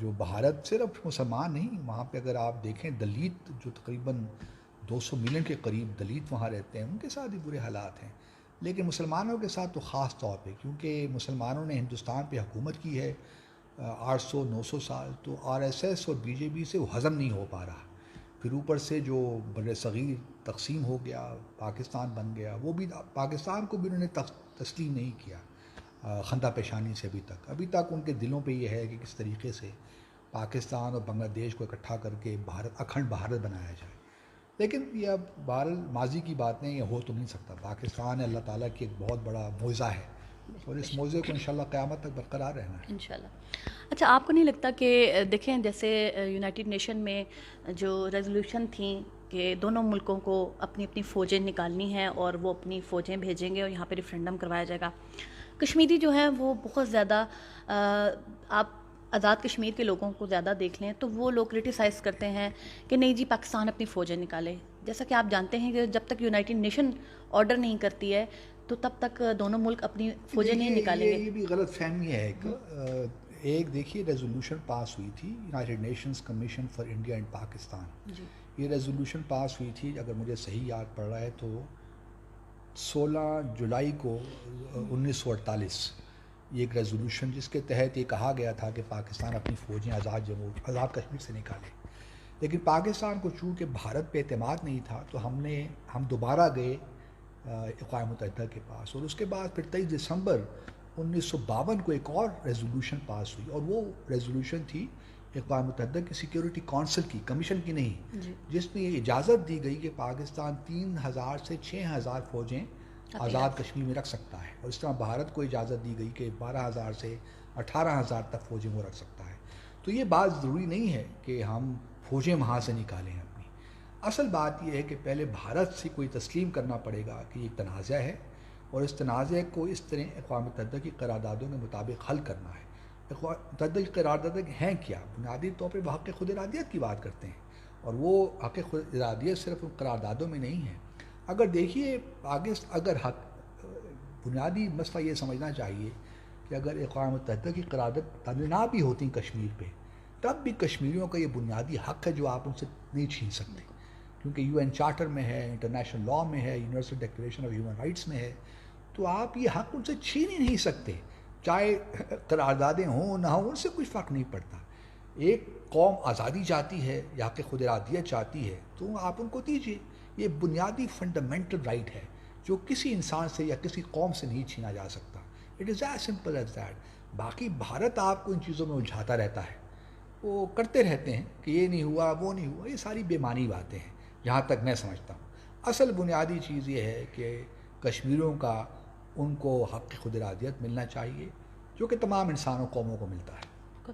جو بھارت صرف مسلمان نہیں، وہاں پہ اگر آپ دیکھیں دلیت جو تقریباً 200 ملین کے قریب دلیت وہاں رہتے ہیں، ان کے ساتھ بھی برے حالات ہیں. لیکن مسلمانوں کے ساتھ تو خاص طور پہ، کیونکہ مسلمانوں نے ہندوستان پہ حکومت کی ہے 800-900 سال، تو آر ایس ایس اور بی جے پی سے وہ ہضم نہیں ہو پا رہا. پھر اوپر سے جو بر صغیر تقسیم ہو گیا، پاکستان بن گیا، وہ بھی پاکستان کو بھی انہوں نے تسلیم نہیں کیا خندہ پیشانی سے. ابھی تک ان کے دلوں پہ یہ ہے کہ کس طریقے سے پاکستان اور بنگلہ دیش کو اکٹھا کر کے اکھنڈ بھارت بنایا جائے. لیکن یہ اب بہرحال ماضی کی بات نہیں، یہ ہو تو نہیں سکتا. پاکستان اللہ تعالیٰ کی ایک بہت بڑا معجزہ ہے، اور اس معجزے کو انشاءاللہ قیامت تک برقرار رہنا ہے انشاءاللہ. اچھا، آپ کو نہیں لگتا کہ دیکھیں جیسے یونائٹڈ نیشن میں جو ریزولوشن تھیں کہ دونوں ملکوں کو اپنی اپنی فوجیں نکالنی ہیں اور وہ اپنی فوجیں بھیجیں گے اور یہاں پہ ریفرینڈم کروایا جائے گا، کشمیری جو ہے وہ بہت زیادہ آپ آزاد کشمیر کے لوگوں کو زیادہ دیکھ لیں تو وہ لوگ کرٹیسائز کرتے ہیں کہ نہیں جی پاکستان اپنی فوجیں نکالے. جیسا کہ آپ جانتے ہیں کہ جب تک یونائٹڈ نیشن آرڈر نہیں کرتی ہے تو تب تک دونوں ملک اپنی فوجیں نہیں نکالیں گے. یہ بھی غلط فہمی ہے. ایک دیکھیے ریزولوشن پاس ہوئی تھی United nations commission for India and Pakistan. یہ ریزولوشن پاس ہوئی تھی، اگر مجھے صحیح یاد پڑ رہا ہے تو 16 جولائی کو 1948. یہ ایک ریزولوشن جس کے تحت یہ کہا گیا تھا کہ پاکستان اپنی فوجیں آزاد کشمیر سے نکالے. لیکن پاکستان کو چونکہ بھارت پہ اعتماد نہیں تھا تو ہم دوبارہ گئے اقوام متحدہ کے پاس، اور اس کے بعد پھر 23 دسمبر 1952 کو ایک اور ریزولوشن پاس ہوئی، اور وہ ریزولوشن تھی اقوام متحدہ کی سیکیورٹی کونسل کی، کمیشن کی نہیں، جس میں یہ اجازت دی گئی کہ پاکستان 3000 سے 6000 فوجیں آزاد کشمیر میں رکھ سکتا ہے، اور اس طرح بھارت کو اجازت دی گئی کہ 12000 سے 18000 تک فوجیں وہ رکھ سکتا ہے. تو یہ بات ضروری نہیں ہے کہ ہم فوجیں وہاں سے نکالیں اپنی. اصل بات یہ ہے کہ پہلے بھارت سے کوئی تسلیم کرنا پڑے گا کہ یہ تنازع ہے، اور اس تنازع کو اس طرح اقوام متحدہ کی قراردادوں کے مطابق حل کرنا ہے. اقوام متحدہ کی قراردادیں ہیں کیا؟ بنیادی طور پہ وہ حق خود ارادیت کی بات کرتے ہیں، اور وہ حق خود ارادیت صرف ان قراردادوں میں نہیں ہے. اگر دیکھیے اگر بنیادی مسئلہ یہ سمجھنا چاہیے کہ اگر اقوام متحدہ کی قرارداد نہ بھی ہوتی کشمیر پہ، تب بھی کشمیریوں کا یہ بنیادی حق ہے جو آپ ان سے نہیں چھین سکتے، کیونکہ یو این چارٹر میں ہے، انٹرنیشنل لاء میں ہے، universal declaration of human rights میں ہے. تو آپ یہ حق ان سے چھین ہی نہیں سکتے، چاہے قراردادیں ہوں نہ ہوں، ان سے کچھ فرق نہیں پڑتا. ایک قوم آزادی چاہتی ہے یا کہ خود ارادیت چاہتی ہے تو آپ ان کو دیجیے. یہ بنیادی فنڈامنٹل رائٹ ہے جو کسی انسان سے یا کسی قوم سے نہیں چھینا جا سکتا. It is as simple as that. باقی بھارت آپ کو ان چیزوں میں الجھاتا رہتا ہے، وہ کرتے رہتے ہیں کہ یہ نہیں ہوا وہ نہیں ہوا، یہ ساری بے معنی باتیں ہیں جہاں تک میں سمجھتا ہوں. اصل بنیادی چیز یہ ہے کہ کشمیریوں کا ان کو حق خود ارادیت ملنا چاہیے جو کہ تمام انسانوں قوموں کو ملتا ہے.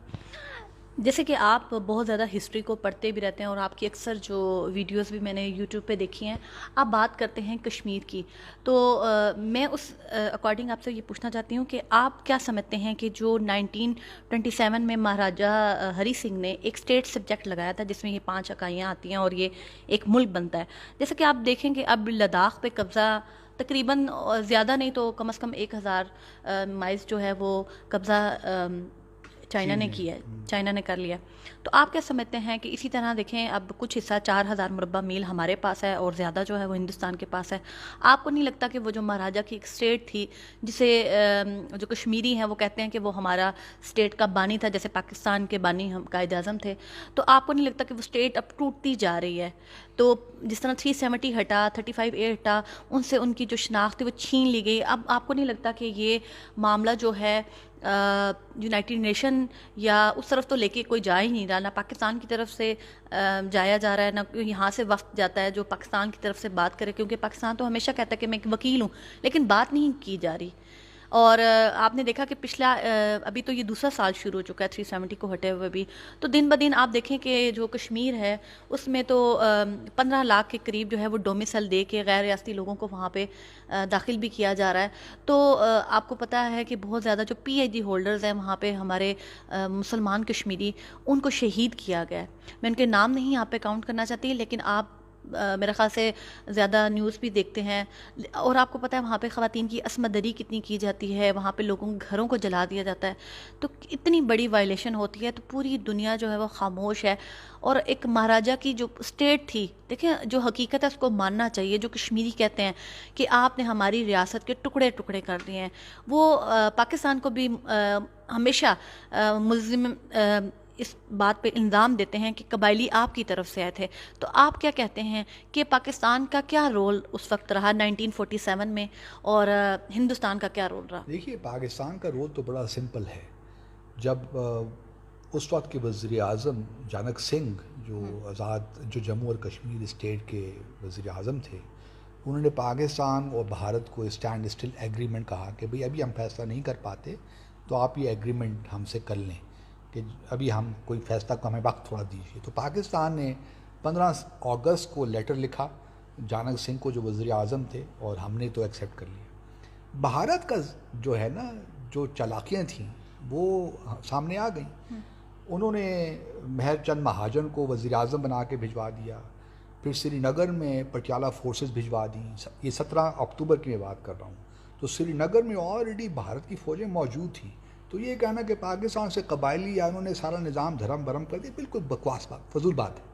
جیسے کہ آپ بہت زیادہ ہسٹری کو پڑھتے بھی رہتے ہیں اور آپ کی اکثر جو ویڈیوز بھی میں نے یوٹیوب پہ دیکھی ہیں، آپ بات کرتے ہیں کشمیر کی، تو میں اس اکارڈنگ آپ سے یہ پوچھنا چاہتی ہوں کہ آپ کیا سمجھتے ہیں کہ جو 1927 میں مہاراجہ ہری سنگھ نے ایک اسٹیٹ سبجیکٹ لگایا تھا جس میں یہ 5 اکائیاں آتی ہیں اور یہ ایک ملک بنتا ہے، جیسے کہ آپ دیکھیں کہ اب لداخ پہ قبضہ تقریباً زیادہ نہیں تو کم از کم 1000 مائلز جو ہے وہ قبضہ چائنا نے کیا ہے، چائنا نے کر لیا. تو آپ کیا سمجھتے ہیں کہ اسی طرح دیکھیں اب کچھ حصہ 4000 مربع میل ہمارے پاس ہے اور زیادہ جو ہے وہ ہندوستان کے پاس ہے، آپ کو نہیں لگتا کہ وہ جو مہاراجہ کی ایک اسٹیٹ تھی جسے جو کشمیری ہیں وہ کہتے ہیں کہ وہ ہمارا اسٹیٹ کا بانی تھا، جیسے پاکستان کے بانی ہم قائد اعظم تھے، تو آپ کو نہیں لگتا کہ وہ اسٹیٹ اب ٹوٹتی جا رہی ہے؟ تو جس طرح 370 ہٹا، 35A ہٹا، ان سے ان کی جو شناخت تھی وہ چھین لی گئی. اب آپ کو نہیں لگتا کہ یہ معاملہ جو ہے یونائٹڈ نیشن یا اس طرف تو لے کے کوئی جا ہی نہیں رہا، نہ پاکستان کی طرف سے جایا جا رہا ہے، نہ یہاں سے وفد جاتا ہے جو پاکستان کی طرف سے بات کرے، کیونکہ پاکستان تو ہمیشہ کہتا ہے کہ میں ایک وکیل ہوں، لیکن بات نہیں کی جا رہی. اور آپ نے دیکھا کہ پچھلا ابھی تو یہ دوسرا سال شروع ہو چکا ہے 370 کو ہٹے ہوئے بھی، تو دن بدن آپ دیکھیں کہ جو کشمیر ہے اس میں تو 15 لاکھ کے قریب جو ہے وہ ڈومیسل دے کے غیر ریاستی لوگوں کو وہاں پہ داخل بھی کیا جا رہا ہے. تو آپ کو پتہ ہے کہ بہت زیادہ جو PhD ہولڈرز ہیں وہاں پہ ہمارے مسلمان کشمیری، ان کو شہید کیا گیا ہے. میں ان کے نام نہیں آپ پہ کاؤنٹ کرنا چاہتی، لیکن آپ میرے خیال سے زیادہ نیوز بھی دیکھتے ہیں، اور آپ کو پتہ ہے وہاں پہ خواتین کی عصمت دری کتنی کی جاتی ہے، وہاں پہ لوگوں کے گھروں کو جلا دیا جاتا ہے، تو اتنی بڑی وائلیشن ہوتی ہے، تو پوری دنیا جو ہے وہ خاموش ہے. اور ایک مہاراجہ کی جو اسٹیٹ تھی، دیکھیں جو حقیقت ہے اس کو ماننا چاہیے. جو کشمیری کہتے ہیں کہ آپ نے ہماری ریاست کے ٹکڑے ٹکڑے کر دیے ہیں، وہ پاکستان کو بھی ہمیشہ ملزم اس بات پہ الزام دیتے ہیں کہ قبائلی آپ کی طرف سے آئے تھے. تو آپ کیا کہتے ہیں کہ پاکستان کا کیا رول اس وقت رہا 1947 میں، اور ہندوستان کا کیا رول رہا؟ دیکھیے پاکستان کا رول تو بڑا سمپل ہے. جب اس وقت کے وزیر اعظم جانک سنگھ جو جموں اور کشمیر اسٹیٹ کے وزیر اعظم تھے، انہوں نے پاکستان اور بھارت کو اسٹینڈ اسٹل ایگریمنٹ کہا کہ بھئی ابھی ہم فیصلہ نہیں کر پاتے تو آپ یہ ایگریمنٹ ہم سے کر لیں کہ ابھی ہم کوئی فیصلہ کو ہمیں وقت تھوڑا دیجیے. تو پاکستان نے 15 اگست کو لیٹر لکھا جانک سنگھ کو جو وزیر اعظم تھے، اور ہم نے تو ایکسیپٹ کر لیا. بھارت کا جو ہے نا جو چالاکیاں تھیں وہ سامنے آ گئیں. انہوں نے مہر چند مہاجن کو وزیر اعظم بنا کے بھجوا دیا، پھر سری نگر میں پٹیالہ فورسز بھجوا دیں. یہ 17 اکتوبر کی میں بات کر رہا ہوں. تو سری نگر میں آلریڈی بھارت کی فوجیں موجود تھیں. تو یہ کہنا کہ پاکستان سے قبائلی یا انہوں نے سارا نظام دھرم برم کر دیا، بالکل بکواس بات، فضول بات ہے.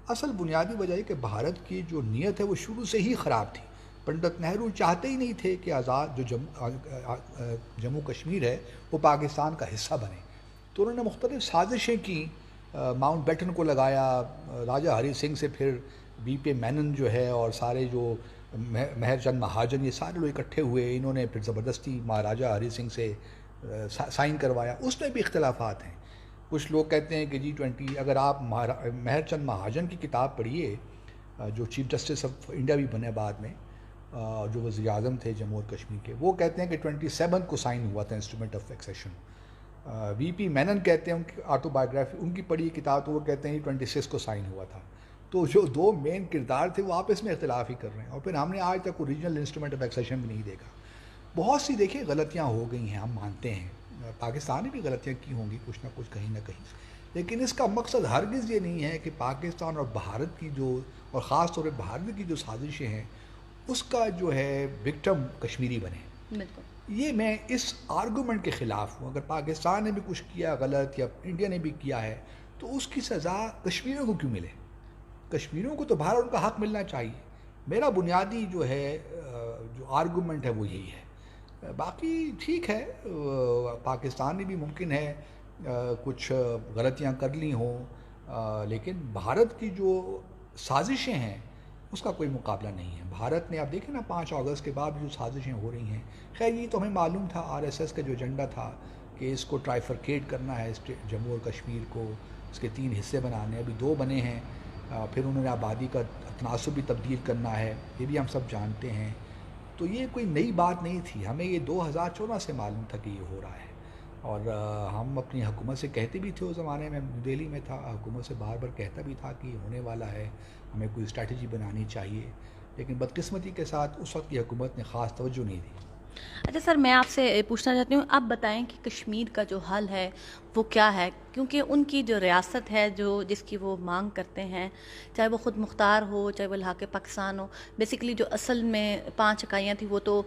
اصل بنیادی وجہ ہے کہ بھارت کی جو نیت ہے وہ شروع سے ہی خراب تھی. پنڈت نہرو چاہتے ہی نہیں تھے کہ آزاد جو جموں کشمیر ہے وہ پاکستان کا حصہ بنے. تو انہوں نے مختلف سازشیں کی، ماؤنٹ بیٹن کو لگایا، راجہ ہری سنگھ سے پھر بی پی مینن جو ہے اور سارے جو مہر چند مہاجن، یہ سارے لوگ اکٹھے ہوئے. انہوں نے پھر زبردستی مہاراجہ ہری سنگھ سے سائن کروایا. اس میں بھی اختلافات ہیں. کچھ لوگ کہتے ہیں کہ G20، اگر آپ مہر چند مہاجن کی کتاب پڑھیے جو چیف جسٹس آف انڈیا بھی بنے بعد میں، جو وزیر اعظم تھے جموں اور کشمیر کے، وہ کہتے ہیں کہ 27 کو سائن ہوا تھا انسٹرومنٹ آف ایکسیشن. وی پی مینن کہتے ہیں، ان کی آٹو بایوگرافی ان کی پڑھی کتاب، تو وہ کہتے ہیں 26 کو سائن ہوا تھا. تو جو دو مین کردار تھے وہ آپس میں اختلاف ہی کر رہے ہیں. اور پھر ہم نے آج تک اوریجنل انسٹرومنٹ آف ایکسیشن بھی نہیں دیکھا. بہت سی دیکھیں غلطیاں ہو گئی ہیں، ہم مانتے ہیں پاکستان نے بھی غلطیاں کی ہوں گی کچھ نہ کچھ کہیں نہ کہیں، لیکن اس کا مقصد ہرگز یہ نہیں ہے کہ پاکستان اور بھارت کی جو، اور خاص طور پہ بھارت کی جو سازشیں ہیں اس کا جو ہے وکٹم کشمیری بنے. بالکل. یہ میں اس آرگومنٹ کے خلاف ہوں. اگر پاکستان نے بھی کچھ کیا غلط یا انڈیا نے بھی کیا ہے تو اس کی سزا کشمیریوں کو کیوں ملے؟ کشمیریوں کو تو باہر ان کا حق ملنا چاہیے. میرا بنیادی جو ہے جو آرگومنٹ ہے وہ یہی ہے. باقی ٹھیک ہے، پاکستان میں بھی ممکن ہے کچھ غلطیاں کر لی ہوں، لیکن بھارت کی جو سازشیں ہیں اس کا کوئی مقابلہ نہیں ہے. بھارت نے، آپ دیکھیں نا 5 اگست کے بعد جو سازشیں ہو رہی ہیں، خیر یہ تو ہمیں معلوم تھا، RSS کا جو ایجنڈا تھا کہ اس کو ٹرائیفرکیٹ کرنا ہے، جموں اور کشمیر کو اس کے 3 حصے بنانے، ابھی 2 بنے ہیں. پھر انہوں نے آبادی کا تناسب بھی تبدیل کرنا ہے، یہ بھی ہم سب جانتے ہیں. تو یہ کوئی نئی بات نہیں تھی، ہمیں یہ 2014 سے معلوم تھا کہ یہ ہو رہا ہے. اور ہم اپنی حکومت سے کہتے بھی تھے، اس زمانے میں دہلی میں تھا، حکومت سے بار بار کہتا بھی تھا کہ یہ ہونے والا ہے، ہمیں کوئی اسٹریٹجی بنانی چاہیے. لیکن بدقسمتی کے ساتھ اس وقت کی حکومت نے خاص توجہ نہیں دی. اچھا سر، میں آپ سے پوچھنا چاہتی ہوں، آپ بتائیں کہ کشمیر کا جو حل ہے وہ کیا ہے، کیونکہ ان کی جو ریاست ہے جس کی وہ مانگ کرتے ہیں، چاہے وہ خود مختار ہو، چاہے وہ الحاق پاکستان ہو، بیسیکلی جو اصل میں 5 اکائیاں تھیں وہ تو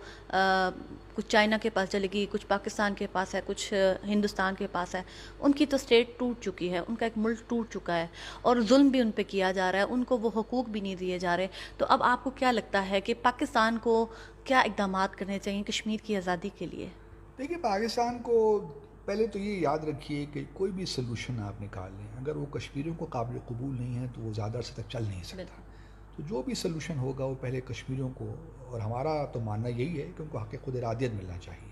کچھ چائنا کے پاس چلے گی، کچھ پاکستان کے پاس ہے، کچھ ہندوستان کے پاس ہے. ان کی تو اسٹیٹ ٹوٹ چکی ہے، ان کا ایک ملک ٹوٹ چکا ہے، اور ظلم بھی ان پہ کیا جا رہا ہے، ان کو وہ حقوق بھی نہیں دیے جا رہے. تو اب آپ کو کیا لگتا ہے کہ پاکستان کو کیا اقدامات کرنے چاہیے کشمیر کی آزادی کے لیے؟ دیکھیے پاکستان کو پہلے تو یہ یاد رکھیے کہ کوئی بھی سلوشن آپ نکال لیں، اگر وہ کشمیریوں کو قابل قبول نہیں ہے تو وہ زیادہ عرصے تک چل نہیں سکتا. تو جو بھی سلوشن ہوگا وہ پہلے کشمیریوں کو، اور ہمارا تو ماننا یہی ہے کہ ان کو حق خود ارادیت ملنا چاہیے.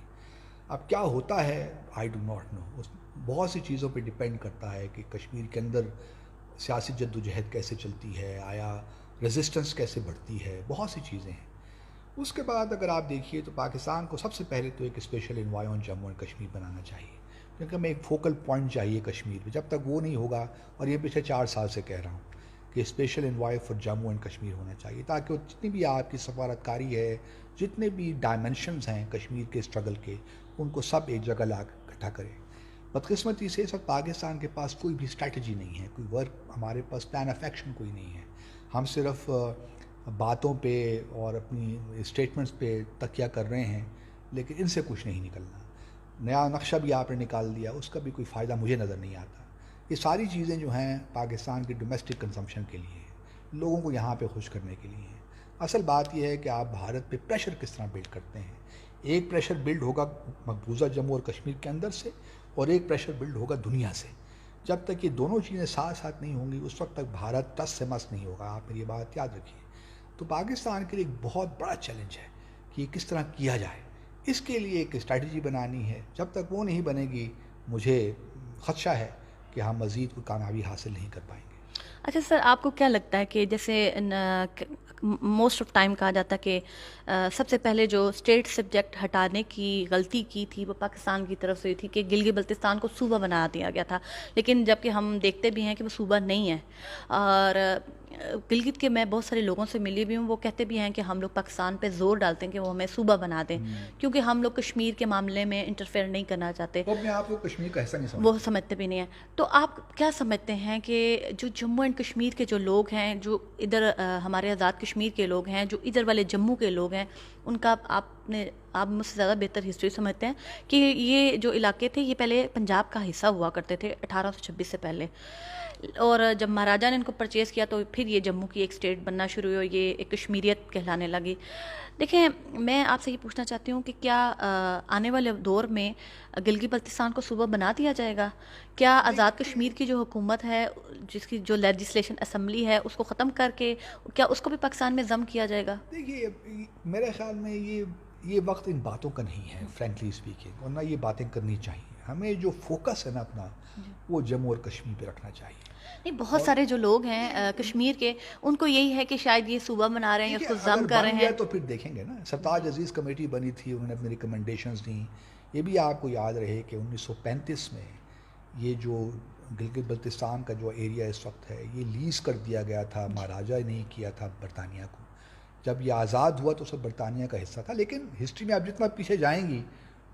اب کیا ہوتا ہے آئی ڈو ناٹ نو، بہت سی چیزوں پہ ڈیپینڈ کرتا ہے کہ کشمیر کے اندر سیاسی جد و جہد کیسے چلتی ہے، آیا ریزسٹنس کیسے بڑھتی ہے، بہت سی چیزیں ہیں. اس کے بعد اگر آپ دیکھیے تو پاکستان کو سب سے پہلے تو ایک special envoy on Jammu and Kashmir بنانا چاہیے، کیونکہ ہمیں ایک فوکل پوائنٹ چاہیے کشمیر میں. جب تک وہ نہیں ہوگا، اور یہ پچھلے 4 سال سے کہہ رہا ہوں کہ special envoy for Jammu and Kashmir ہونا چاہیے، تاکہ جتنی بھی آپ کی سفارتکاری ہے، جتنے بھی ڈائمنشنز ہیں کشمیر کے اسٹرگل کے، ان کو سب ایک جگہ لا اکٹھا کرے. بدقسمتی سے اس وقت پاکستان کے پاس کوئی بھی اسٹریٹجی نہیں ہے، کوئی ورک، ہمارے پاس پلان آف ایکشن کوئی نہیں ہے. ہم صرف باتوں پہ اور اپنی اسٹیٹمنٹس پہ تکیہ کر رہے ہیں، لیکن ان سے کچھ نہیں نکلنا. نیا نقشہ بھی آپ نے نکال دیا، اس کا بھی کوئی فائدہ مجھے نظر نہیں آتا. یہ ساری چیزیں جو ہیں پاکستان کی ڈومیسٹک کنزمپشن کے لیے ہیں، لوگوں کو یہاں پہ خوش کرنے کے لیے ہیں. اصل بات یہ ہے کہ آپ بھارت پہ پریشر کس طرح بلڈ کرتے ہیں. ایک پریشر بلڈ ہوگا مقبوضہ جموں اور کشمیر کے اندر سے، اور ایک پریشر بلڈ ہوگا دنیا سے. جب تک یہ دونوں چیزیں ساتھ ساتھ نہیں ہوں گی اس وقت تک بھارت ٹس سے مس نہیں ہوگا. آپ میری یہ بات یاد رکھیے. تو پاکستان کے لیے ایک بہت بڑا چیلنج ہے کہ یہ کس طرح کیا جائے. اس کے لیے ایک اسٹریٹجی بنانی ہے. جب تک وہ نہیں بنے گی مجھے خدشہ ہے کہ ہم مزید کوئی کامیابی حاصل نہیں کر پائیں گے. اچھا سر، آپ کو کیا لگتا ہے کہ جیسے موسٹ آف ٹائم کہا جاتا ہے کہ سب سے پہلے جو اسٹیٹ سبجیکٹ ہٹانے کی غلطی کی تھی وہ پاکستان کی طرف سے ہوئی تھی کہ گلگت بلتستان کو صوبہ بنا دیا گیا تھا، لیکن جب کہ ہم دیکھتے بھی ہیں کہ وہ صوبہ نہیں ہے. اور گلگت کے میں بہت سارے لوگوں سے ملی بھی ہوں، وہ کہتے بھی ہیں کہ ہم لوگ پاکستان پہ زور ڈالتے ہیں کہ وہ ہمیں صوبہ بنا دیں، کیونکہ ہم لوگ کشمیر کے معاملے میں انٹرفیئر نہیں کرنا چاہتے. وہ اپنے آپ کو کشمیر کا حصہ نہیں سمجھتے. وہ سمجھتے بھی نہیں ہیں. تو آپ کیا سمجھتے ہیں کہ جو جموں اینڈ کشمیر کے جو لوگ ہیں، جو ادھر ہمارے آزاد کشمیر کے لوگ ہیں، جو ادھر والے جموں کے لوگ ہیں، ان کا آپ مجھ سے زیادہ بہتر ہسٹری سمجھتے ہیں کہ یہ جو علاقے تھے یہ پہلے پنجاب کا حصہ ہوا کرتے تھے 1826 سے پہلے، اور جب مہاراجا نے ان کو پرچیز کیا تو پھر یہ جموں کی ایک اسٹیٹ بننا شروع ہوئی اور یہ ایک کشمیریت کہلانے لگی. دیکھیں، میں آپ سے یہ پوچھنا چاہتی ہوں کہ کیا آنے والے دور میں گلگت بلتستان کو صوبہ بنا دیا جائے گا؟ کیا آزاد کشمیر کی جو حکومت ہے، جس کی جو لیجسلیشن اسمبلی ہے، اس کو ختم کر کے کیا اس کو بھی پاکستان میں ضم کیا جائے گا؟ دیکھیے، میرے خیال میں یہ وقت ان باتوں کا نہیں ہے فرینکلی اسپیکنگ، ورنہ یہ باتیں کرنی چاہیے. ہمیں جو فوکس ہے نا اپنا، وہ جموں اور کشمیر پہ رکھنا چاہیے. نہیں، بہت سارے جو لوگ ہیں کشمیر کے، ان کو یہی ہے کہ شاید یہ صوبہ بنا رہے ہیں یا اس کو ضم کر رہے ہیں. تو پھر دیکھیں گے نا. سرتاج عزیز کمیٹی بنی تھی، انہوں نے اپنی ریکمنڈیشنز دیں. یہ بھی آپ کو یاد رہے کہ 1935 میں یہ جو گلگت بلتستان کا جو ایریا اس وقت ہے یہ لیز کر دیا گیا تھا. مہاراجا نے کیا تھا برطانیہ کو. جب یہ آزاد ہوا تو سب برطانیہ کا حصہ تھا. لیکن ہسٹری میں آپ جتنا پیچھے جائیں گی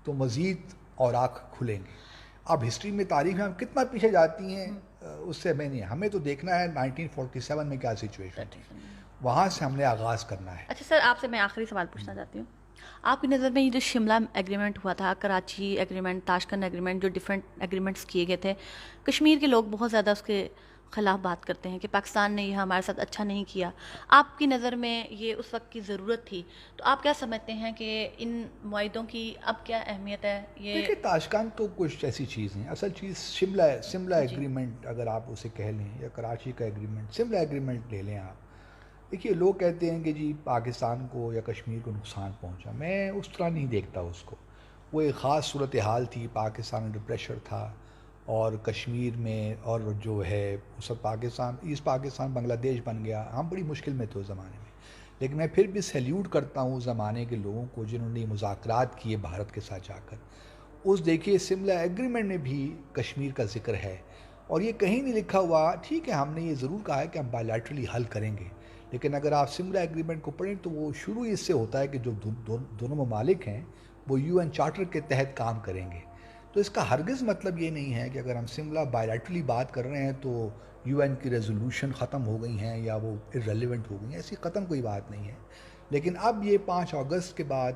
تو مزید اوراق کھلیں گے. اب ہسٹری میں، تاریخ میں ہم کتنا پیچھے جاتی ہیں اس سے ہمیں نہیں، ہمیں تو دیکھنا ہے 1947 میں کیا سچویشن تھی، وہاں سے ہم نے آغاز کرنا ہے. اچھا سر، آپ سے میں آخری سوال پوچھنا چاہتی ہوں. آپ کی نظر میں یہ جو شملہ ایگریمنٹ ہوا تھا، کراچی ایگریمنٹ، تاشقند ایگریمنٹ، جو ڈفرینٹ ایگریمنٹس کیے گئے تھے، کشمیر کے لوگ بہت زیادہ اس کے خلاف بات کرتے ہیں کہ پاکستان نے یہ ہمارے ساتھ اچھا نہیں کیا. آپ کی نظر میں یہ اس وقت کی ضرورت تھی، تو آپ کیا سمجھتے ہیں کہ ان معاہدوں کی اب کیا اہمیت ہے؟ یہ دیکھیے، تاشقند تو کچھ ایسی چیز ہیں. اصل چیز شملہ ایگریمنٹ اگر آپ اسے کہہ لیں، یا کراچی کا ایگریمنٹ، شملہ ایگریمنٹ لے لیں آپ. دیکھیے، لوگ کہتے ہیں کہ جی پاکستان کو یا کشمیر کو نقصان پہنچا. میں اس طرح نہیں دیکھتا اس کو. وہ ایک خاص صورتحال تھی، پاکستان انڈر پریشر تھا، اور کشمیر میں اور جو ہے سب پاکستان، ایسٹ پاکستان بنگلہ دیش بن گیا. ہم بڑی مشکل میں تھے اس زمانے میں. لیکن میں پھر بھی سیلیوٹ کرتا ہوں اس زمانے کے لوگوں کو جنہوں نے مذاکرات کیے بھارت کے ساتھ جا کر. دیکھیے شملہ ایگریمنٹ میں بھی کشمیر کا ذکر ہے، اور یہ کہیں نہیں لکھا ہوا. ٹھیک ہے، ہم نے یہ ضرور کہا ہے کہ ہم بائیلیٹرلی حل کریں گے، لیکن اگر آپ شملہ ایگریمنٹ کو پڑھیں تو وہ شروع اس سے ہوتا ہے کہ جو دونوں ممالک ہیں وہ UN چارٹر کے تحت کام کریں گے. تو اس کا ہرگز مطلب یہ نہیں ہے کہ اگر ہم شملہ بائیلیٹرلی بات کر رہے ہیں تو UN کی ریزولوشن ختم ہو گئی ہیں یا وہ irrelevant ہو گئی ہیں. ایسی ختم کوئی بات نہیں ہے. لیکن اب یہ 5 اگست کے بعد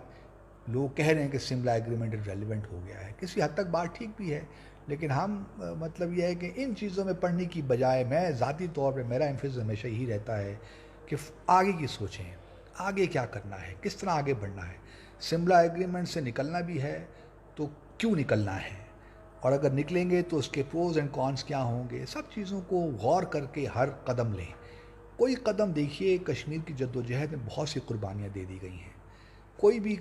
لوگ کہہ رہے ہیں کہ شملہ ایگریمنٹ irrelevant ہو گیا ہے. کسی حد تک بات ٹھیک بھی ہے، لیکن ہم مطلب یہ ہے کہ ان چیزوں میں پڑھنے کی بجائے میں ذاتی طور پہ میرا ایمفیسس ہمیشہ یہی رہتا ہے کہ آگے کی سوچیں، آگے کیا کرنا ہے، کس طرح آگے بڑھنا ہے. شملہ ایگریمنٹ سے نکلنا بھی ہے تو کیوں نکلنا ہے، اور اگر نکلیں گے تو اس کے پروز اینڈ کونس کیا ہوں گے. سب چیزوں کو غور کر کے ہر قدم لیں. کوئی قدم دیکھیے، کشمیر کی جدوجہد میں بہت سی قربانیاں دے دی گئی ہیں. کوئی بھی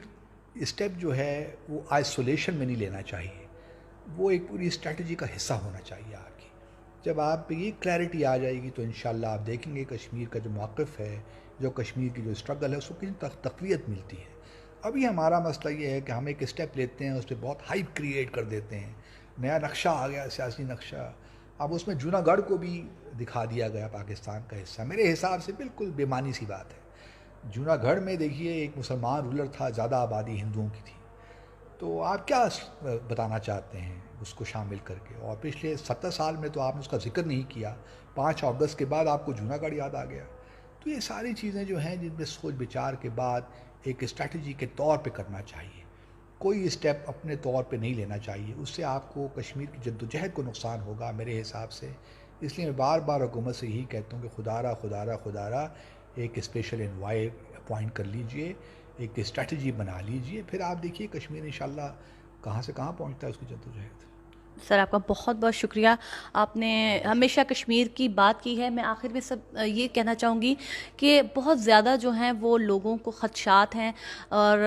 اسٹیپ جو ہے وہ آئسولیشن میں نہیں لینا چاہیے، وہ ایک پوری اسٹریٹجی کا حصہ ہونا چاہیے آپ کی. جب آپ پہ یہ کلیئرٹی آ جائے گی تو انشاءاللہ آپ دیکھیں گے کشمیر کا جو موقف ہے، جو کشمیر کی جو اسٹرگل ہے، اس کو کتنی تقویت ملتی ہے. ابھی ہمارا مسئلہ یہ ہے کہ ہم ایک اسٹیپ لیتے ہیں، اس پہ بہت ہائپ کریٹ کر دیتے ہیں. نیا نقشہ آ گیا، سیاسی نقشہ. اب اس میں جونا گڑھ کو بھی دکھا دیا گیا پاکستان کا حصہ. میرے حساب سے بالکل بے معنی سی بات ہے. جونا گڑھ میں دیکھیے ایک مسلمان رولر تھا، زیادہ آبادی ہندوؤں کی تھی. تو آپ کیا بتانا چاہتے ہیں اس کو شامل کر کے؟ اور پچھلے 70 سال میں تو آپ نے اس کا ذکر نہیں کیا. 5 اگست کے بعد آپ کو جونا گڑھ یاد آ گیا. تو یہ ساری چیزیں جو ہیں جن میں سوچ بچار کے بعد ایک اسٹریٹجی کے طور پہ کرنا چاہیے، کوئی اسٹیپ اپنے طور پہ نہیں لینا چاہیے، اس سے آپ کو کشمیر کی جدوجہد کو نقصان ہوگا میرے حساب سے۔ اس لیے میں بار بار حکومت سے یہی کہتا ہوں کہ خدا را ایک اسپیشل انوائے اپوائنٹ کر لیجئے، ایک اسٹریٹجی بنا لیجئے، پھر آپ دیکھیے کشمیر انشاءاللہ کہاں سے کہاں پہنچتا ہے اس کی جدوجہد۔ سر آپ کا بہت بہت شکریہ، آپ نے ہمیشہ کشمیر کی بات کی ہے۔ میں آخر میں یہ کہنا چاہوں گی کہ بہت زیادہ جو ہیں وہ لوگوں کو خدشات ہیں، اور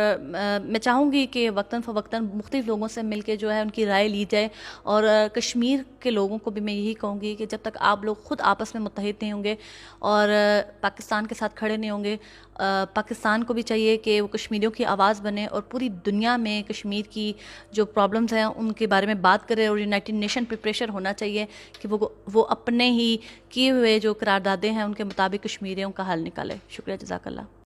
میں چاہوں گی کہ وقتاً فوقتاً مختلف لوگوں سے مل کے جو ہے ان کی رائے لی جائے، اور کشمیر کے لوگوں کو بھی میں یہی کہوں گی کہ جب تک آپ لوگ خود آپس میں متحد نہیں ہوں گے اور پاکستان کے ساتھ کھڑے نہیں ہوں گے، پاکستان کو بھی چاہیے کہ وہ کشمیریوں کی آواز بنے اور پوری دنیا میں کشمیر کی جو پرابلمز ہیں ان کے بارے میں بات کرے، اور یونائٹڈ نیشن پہ پریشر ہونا چاہیے کہ وہ اپنے ہی کیے ہوئے جو قراردادیں ہیں ان کے مطابق کشمیریوں کا حل نکالے۔ شکریہ، جزاک اللہ۔